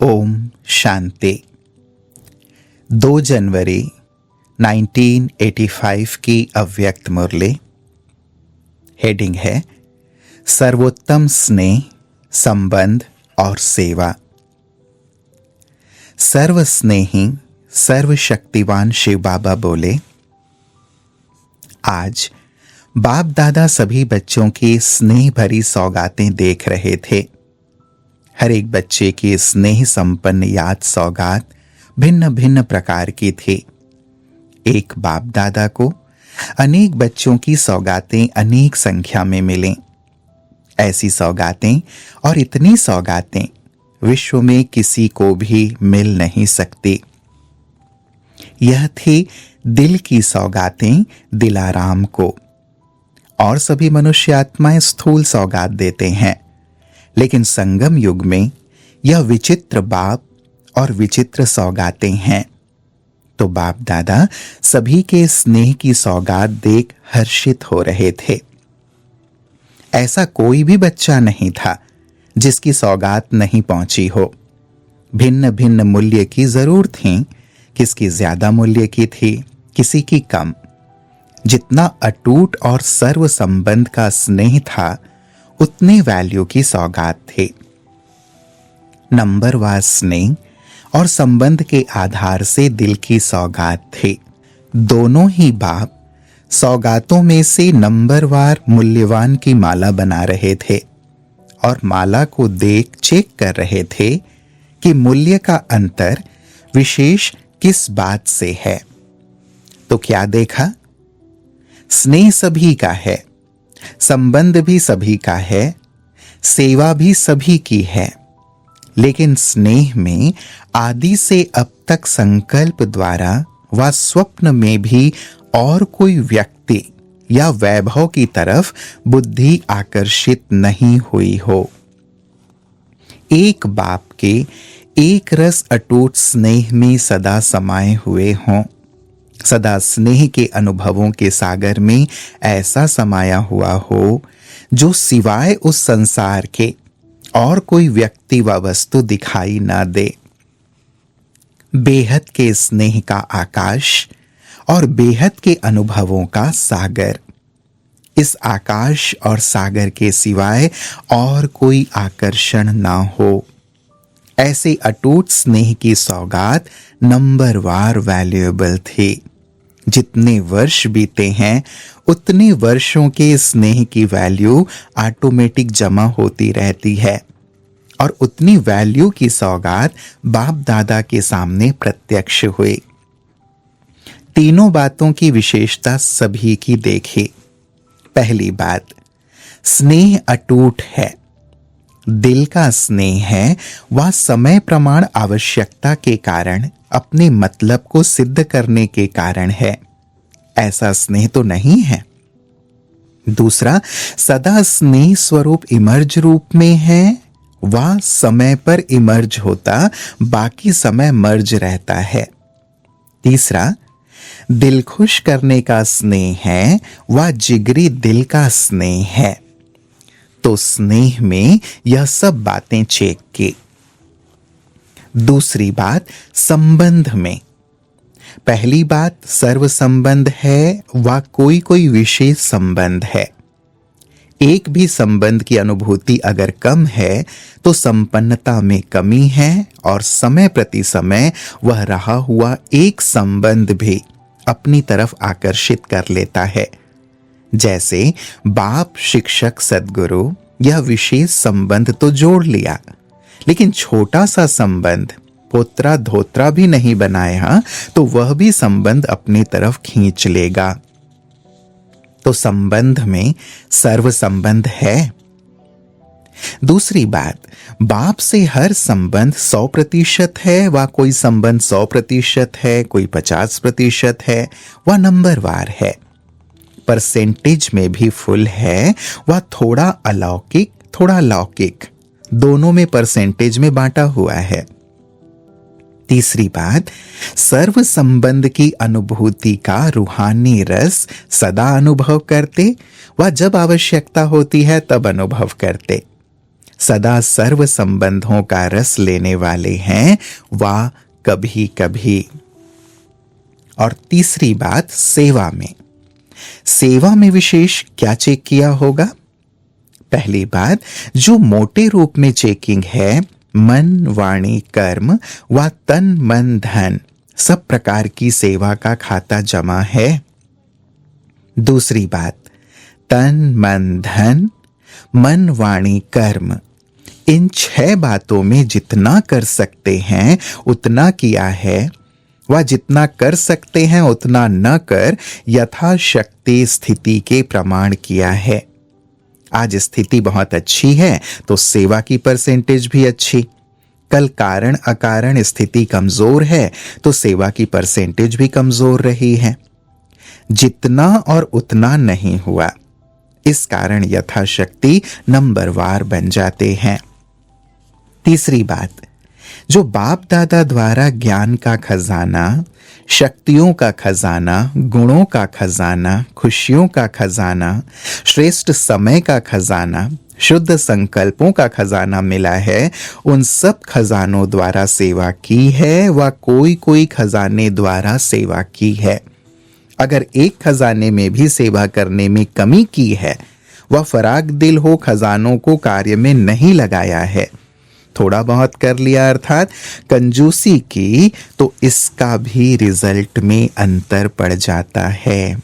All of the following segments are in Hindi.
ओम शांति। 2 जनवरी 1985 की अव्यक्त मुरली। हेडिंग है सर्वोत्तम स्नेह, संबंध और सेवा। सर्वस्नेही सर्वशक्तिवान शिव बाबा बोले, आज बाप दादा सभी बच्चों की स्नेह भरी सौगातें देख रहे थे। हर एक बच्चे की स्नेह संपन्न याद सौगात भिन्न भिन्न प्रकार की थी। एक बाप दादा को अनेक बच्चों की सौगातें अनेक संख्या में मिलें। ऐसी सौगातें और इतनी सौगातें विश्व में किसी को भी मिल नहीं सकती। यह थी दिल की सौगातें दिलाराम को। और सभी मनुष्य आत्माएं स्थूल सौगात देते हैं, लेकिन संगम युग में यह विचित्र बाप और विचित्र सौगातें हैं। तो बाप दादा सभी के स्नेह की सौगात देख हर्षित हो रहे थे। ऐसा कोई भी बच्चा नहीं था जिसकी सौगात नहीं पहुंची हो। भिन्न भिन्न मूल्य की जरूर थी, किसकी ज्यादा मूल्य की थी, किसी की कम। जितना अटूट और सर्व संबंध का स्नेह था, उतने वैल्यू की सौगात थी। नंबरवार स्नेह और संबंध के आधार से दिल की सौगात थी। दोनों ही बाप सौगातों में से नंबरवार मूल्यवान की माला बना रहे थे और माला को देख चेक कर रहे थे कि मूल्य का अंतर विशेष किस बात से है। तो क्या देखा? स्नेह सभी का है, संबंध भी सभी का है, सेवा भी सभी की है, लेकिन स्नेह में आदि से अब तक संकल्प द्वारा व स्वप्न में भी और कोई व्यक्ति या वैभव की तरफ बुद्धि आकर्षित नहीं हुई हो। एक बाप के एक रस अटूट स्नेह में सदा समाये हुए हों, सदा स्नेह के अनुभवों के सागर में ऐसा समाया हुआ हो जो सिवाय उस संसार के और कोई व्यक्ति व वस्तु दिखाई न दे। बेहद के स्नेह का आकाश और बेहद के अनुभवों का सागर। इस आकाश और सागर के सिवाय और कोई आकर्षण ना हो। ऐसे अटूट स्नेह की सौगात नंबरवार वैल्यूएबल थी। जितने वर्ष बीते हैं, उतने वर्षों के स्नेह की वैल्यू ऑटोमेटिक जमा होती रहती है और उतनी वैल्यू की सौगात बाप दादा के सामने प्रत्यक्ष हुई। तीनों बातों की विशेषता सभी की देखी। पहली बात, स्नेह अटूट है। दिल का स्नेह है वह समय प्रमाण आवश्यकता के कारण अपने मतलब को सिद्ध करने के कारण है। ऐसा स्नेह तो नहीं है। दूसरा, सदा स्नेह स्वरूप इमर्ज रूप में है, वह समय पर इमर्ज होता, बाकी समय मर्ज रहता है। तीसरा, दिल खुश करने का स्नेह है, वह जिगरी दिल का स्नेह है। तो स्नेह में यह सब बातें चेक की। दूसरी बात, संबंध में। पहली बात, सर्व संबंध है व कोई कोई विशेष संबंध है। एक भी संबंध की अनुभूति अगर कम है तो संपन्नता में कमी है और समय प्रति समय वह रहा हुआ एक संबंध भी अपनी तरफ आकर्षित कर लेता है। जैसे बाप, शिक्षक, सद्गुरु, यह विशेष संबंध तो जोड़ लिया, लेकिन छोटा सा संबंध पोत्रा धोत्रा भी नहीं बनाया तो वह भी संबंध अपनी तरफ खींच लेगा। तो संबंध में सर्व संबंध है। दूसरी बात, बाप से हर संबंध 100% है व कोई संबंध 100% है, कोई 50% है, वह नंबरवार है। परसेंटेज में भी फुल है, वह थोड़ा अलौकिक थोड़ा लौकिक, दोनों में परसेंटेज में बांटा हुआ है। तीसरी बात, सर्व संबंध की अनुभूति का रूहानी रस सदा अनुभव करते व जब आवश्यकता होती है तब अनुभव करते। सदा सर्व संबंधों का रस लेने वाले हैं, वा कभी कभी। और तीसरी बात, सेवा में। सेवा में विशेष क्या चेक किया होगा? पहली बात, जो मोटे रूप में चेकिंग है, मन वाणी कर्म व तन मन धन सब प्रकार की सेवा का खाता जमा है। दूसरी बात, तन मन धन मन वाणी कर्म, इन 6 बातों में जितना कर सकते हैं उतना किया है, व जितना कर सकते हैं उतना न कर यथाशक्ति स्थिति के प्रमाण किया है। आज स्थिति बहुत अच्छी है तो सेवा की परसेंटेज भी अच्छी, कल कारण अकारण स्थिति कमजोर है तो सेवा की परसेंटेज भी कमजोर रही है। जितना और उतना नहीं हुआ, इस कारण यथाशक्ति नंबरवार बन जाते हैं। तीसरी बात, जो बाप दादा द्वारा ज्ञान का खजाना, शक्तियों का खजाना, गुणों का खजाना, खुशियों का खजाना, श्रेष्ठ समय का खजाना, शुद्ध संकल्पों का खजाना मिला है, उन सब खजानों द्वारा सेवा की है व कोई कोई खजाने द्वारा सेवा की है। अगर एक खजाने में भी सेवा करने में कमी की है, वह फराग दिल हो खजानों को कार्य में नहीं लगाया है, थोड़ा बहुत कर लिया अर्थात कंजूसी की, तो इसका भी रिजल्ट में अंतर पड़ जाता है।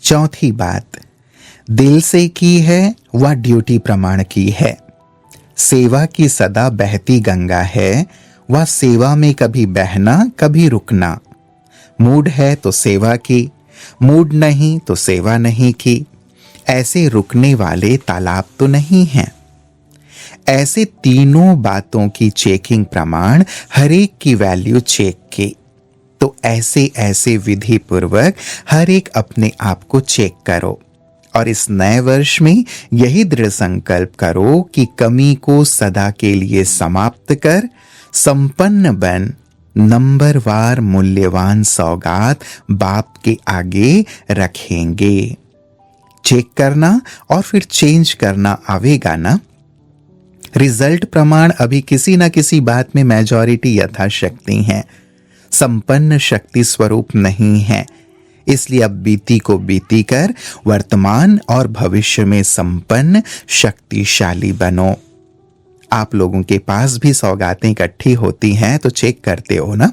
चौथी बात, दिल से की है व ड्यूटी प्रमाण की है। सेवा की सदा बहती गंगा है, वह सेवा में कभी बहना कभी रुकना। मूड है तो सेवा की, मूड नहीं तो सेवा नहीं की। ऐसे रुकने वाले तालाब तो नहीं हैं। ऐसे तीनों बातों की चेकिंग प्रमाण हर एक की वैल्यू चेक की, तो ऐसे ऐसे विधि पूर्वक हर एक अपने आप को चेक करो और इस नए वर्ष में यही दृढ़ संकल्प करो कि कमी को सदा के लिए समाप्त कर संपन्न बन नंबरवार मूल्यवान सौगात बाप के आगे रखेंगे। चेक करना और फिर चेंज करना आवेगा ना। रिजल्ट प्रमाण अभी किसी न किसी बात में मेजॉरिटी यथाशक्ति है, संपन्न शक्ति स्वरूप नहीं है। इसलिए अब बीती को बीती कर वर्तमान और भविष्य में संपन्न शक्तिशाली बनो। आप लोगों के पास भी सौगातें इकट्ठी होती हैं तो चेक करते हो ना,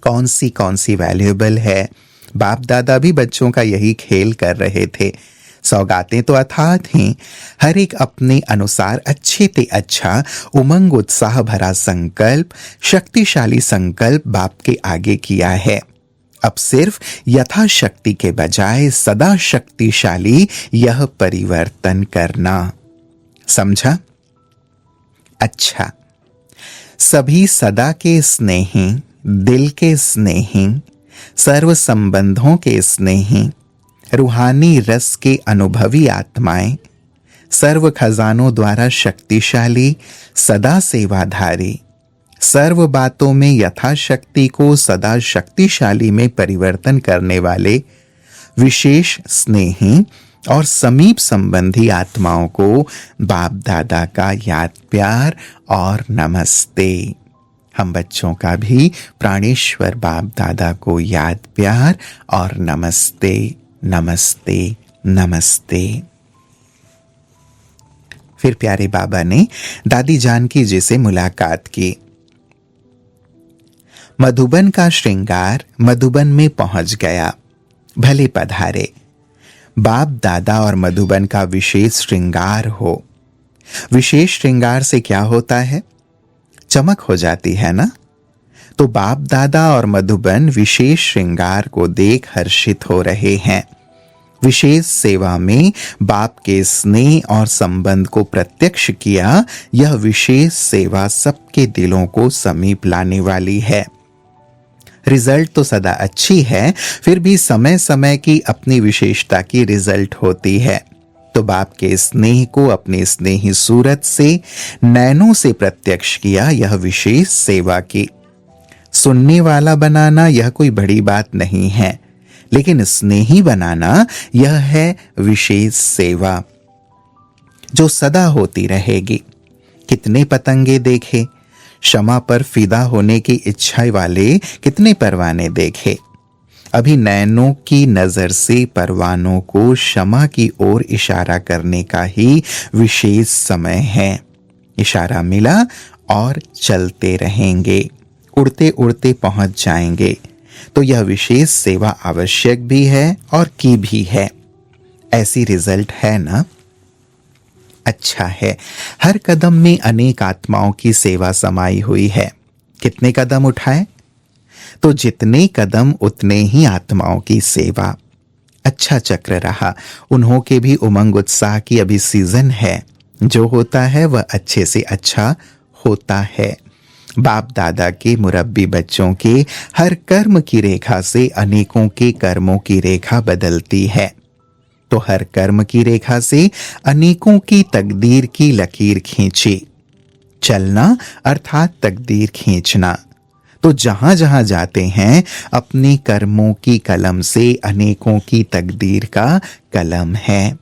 कौन सी वैल्यूएबल है। बाप दादा भी बच्चों का यही खेल कर रहे थे। सौगातें तो अथाह थीं, हर एक अपने अनुसार अच्छे ते अच्छा उमंग उत्साह भरा संकल्प, शक्तिशाली संकल्प बाप के आगे किया है। अब सिर्फ यथाशक्ति के बजाय सदा शक्तिशाली यह परिवर्तन करना। समझा? अच्छा, सभी सदा के स्नेही, दिल के स्नेही, सर्व संबंधों के स्नेही, रूहानी रस के अनुभवी आत्माएं, सर्व खजानों द्वारा शक्तिशाली, सदा सेवाधारी, सर्व बातों में यथाशक्ति को सदा शक्तिशाली में परिवर्तन करने वाले विशेष स्नेही और समीप संबंधी आत्माओं को बाप दादा का याद प्यार और नमस्ते। हम बच्चों का भी प्राणेश्वर बाप दादा को याद प्यार और नमस्ते नमस्ते नमस्ते। फिर प्यारे बाबा ने दादी जानकी जी से मुलाकात की। मधुबन का श्रृंगार मधुबन में पहुंच गया। भले पधारे। बाप दादा और मधुबन का विशेष श्रृंगार हो। विशेष श्रृंगार से क्या होता है? चमक हो जाती है ना। तो बाप दादा और मधुबन विशेष श्रृंगार को देख हर्षित हो रहे हैं। विशेष सेवा में बाप के स्नेह और संबंध को प्रत्यक्ष किया। यह विशेष सेवा सबके दिलों को समीप लाने वाली है। रिजल्ट तो सदा अच्छी है, फिर भी समय समय की अपनी विशेषता की रिजल्ट होती है। तो बाप के स्नेह को अपने स्नेही सूरत से, नैनों से प्रत्यक्ष किया। यह विशेष सेवा की। सुनने वाला बनाना यह कोई बड़ी बात नहीं है, लेकिन स्नेही बनाना यह है विशेष सेवा। जो सदा होती रहेगी। कितने पतंगे देखे, क्षमा पर फिदा होने की इच्छा वाले कितने परवाने देखे। अभी नैनों की नजर से परवानों को क्षमा की ओर इशारा करने का ही विशेष समय है। इशारा मिला और चलते रहेंगे, उड़ते उड़ते पहुंच जाएंगे। तो यह विशेष सेवा आवश्यक भी है और की भी है। ऐसी रिजल्ट है ना? अच्छा है, हर कदम में अनेक आत्माओं की सेवा समाई हुई है। कितने कदम उठाए? तो जितने कदम उतने ही आत्माओं की सेवा। अच्छा चक्र रहा। उन्हों के भी उमंग उत्साह की अभी सीजन है। जो होता है वह अच्छे से अच्छा होता है। बाप दादा के मुरब्बी बच्चों के हर कर्म की रेखा से अनेकों के कर्मों की रेखा बदलती है। तो हर कर्म की रेखा से अनेकों की तकदीर की लकीर खींची। चलना अर्थात तकदीर खींचना। तो जहां जहां जाते हैं अपने कर्मों की कलम से अनेकों की तकदीर का कलम है।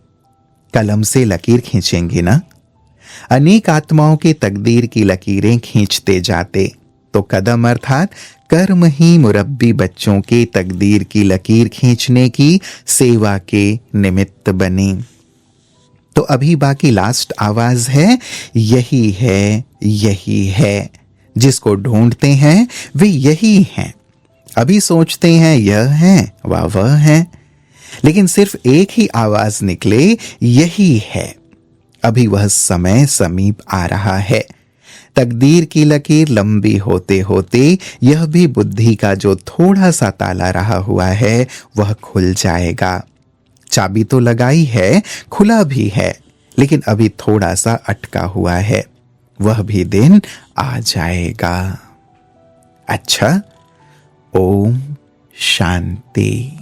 कलम से लकीर खींचेंगे ना? अनेक आत्माओं की तकदीर की लकीरें खींचते जाते। तो कदम अर्थात कर्म ही मुरब्बी बच्चों के तकदीर की लकीर खींचने की सेवा के निमित्त बने। तो अभी बाकी लास्ट आवाज है, यही है, यही है। जिसको ढूंढते हैं वे यही हैं। अभी सोचते हैं यह है व वह है, लेकिन सिर्फ एक ही आवाज निकले, यही है। अभी वह समय समीप आ रहा है। तकदीर की लकीर लंबी होते होते यह भी बुद्धि का जो थोड़ा सा ताला रहा हुआ है वह खुल जाएगा। चाबी तो लगाई है, खुला भी है, लेकिन अभी थोड़ा सा अटका हुआ है। वह भी दिन आ जाएगा। अच्छा, ओम शांति।